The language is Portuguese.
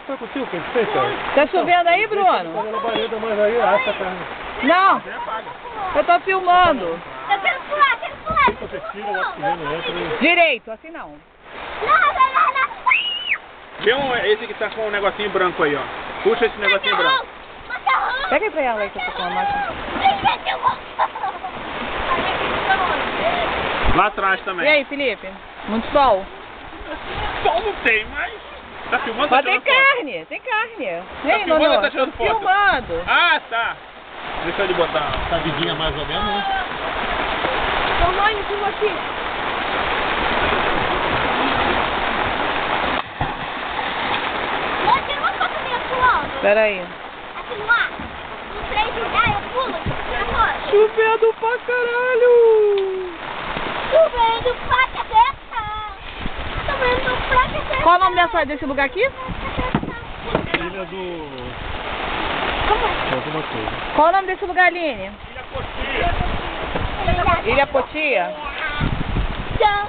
Foi contigo que a gente fez, cara? Tá chovendo aí, Bruno? Tá na labareda, mas aí assa a carne. Não, eu tô filmando. Eu quero pular, quero pular. Você tira, o oxigênio entra e... Direito, assim não. Não. Vê esse que tá com um negocinho branco aí, ó. Puxa esse negocinho branco. Pega aí pra ela aí que eu tô com a máquina. Lá atrás E também. aí, Felipe? Muito sol? Sol não tem, mas... Tá filmando, Mas tá tem tirando foto? carne, tem carne. E Tá aí, filmando Nono? ou tá tirando foto? Filmando. Ah, tá. Deixa ele botar. Tá vidinha mais ou menos, né? Mamãe, filma aqui. Eu tiro uma foto minha pulando. Pera aí. Aqui no ar. No 3 eu pulo. Agora. Chovendo pra caralho. Chovendo pra cabeça. Chovendo pra cabeça. Qual o nome desse lugar aqui? Ilha do... Alguma coisa. Qual o nome desse lugar, Aline? Ilha Potia? Tchau.